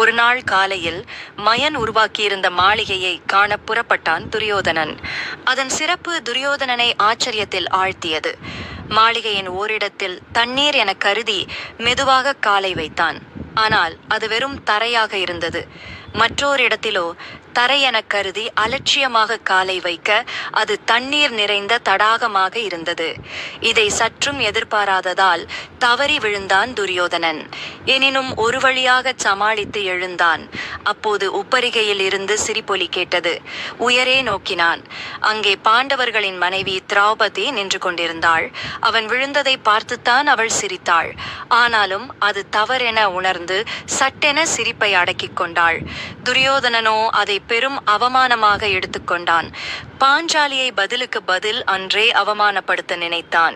ஒரு நாள் காலையில் மயன் உருவாக்கியிருந்த மாளிகையை காண புறப்பட்டான் துரியோதனன். அதன் சிறப்பு துரியோதனனை ஆச்சரியத்தில் ஆழ்த்தியது. மாளிகையின் ஓரிடத்தில் தண்ணீர் என கருதி மெதுவாக காலை வைத்தான். ஆனால் அது வெறும் தரையாக இருந்தது. மற்றோரிடத்திலோ தரை என கருதி அலட்சியமாக காலை வைக்க அது தண்ணீர் நிறைந்த தடாகமாக இருந்தது. இதை சற்றும் எதிர்பாராததால் தவறி விழுந்தான் துரியோதனன். எனினும் ஒரு வழியாக சமாளித்து எழுந்தான். அப்போது உப்பரிகையில் இருந்து சிரிப்பொலி கேட்டது. உயரே நோக்கினான். அங்கே பாண்டவர்களின் மனைவி திரௌபதி நின்று கொண்டிருந்தாள். அவன் விழுந்ததை பார்த்துத்தான் அவள் சிரித்தாள். ஆனாலும் அது தவறென உணர்ந்து சட்டென சிரிப்பை அடக்கிக் கொண்டாள். துரியோதனனோ அதை பெரும் அவமானமாக எடுத்துக்கொண்டான். பாஞ்சாலியை பதிலுக்கு பதில் அன்றே அவமானப்படுத்த நினைத்தான்.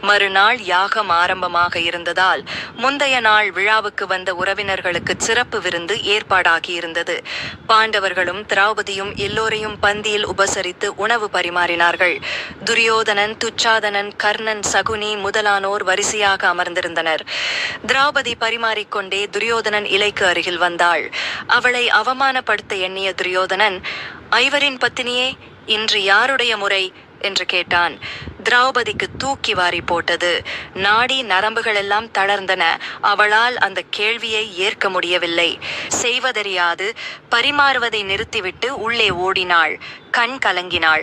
மறுநாள் யாகம் ஆரம்பமாக இருந்ததால் முந்தைய நாள் விழாவுக்கு வந்த உறவினர்களுக்கு சிறப்பு விருந்து ஏற்பாடாகி இருந்தது. பாண்டவர்களும் திரௌபதியும் எல்லோரையும் பந்தியில் உபசரித்து உணவு பரிமாறினார்கள். துரியோதனன், துச்சாதனன், கர்ணன், சகுனி முதலானோர் வரிசையாக அமர்ந்திருந்தனர். திரௌபதி பரிமாறிக்கொண்டே துரியோதனன் இலைக்கு அருகில் வந்தாள். அவளை அவமானப்படுத்த எண்ணிய துரியோதனன், ஐவரின் பத்தினியே, இன்று யாருடைய முறை என்று கேட்டான். திரௌபதிக்கு தூக்கி வாரி போட்டது. நாடி நரம்புகளெல்லாம் தளர்ந்தன. அவளால் அந்த கேள்வியை ஏற்க முடியவில்லை. செய்வதறியாது பரிமாறுவதை நிறுத்திவிட்டு உள்ளே ஓடினாள். கண் கலங்கினாள்.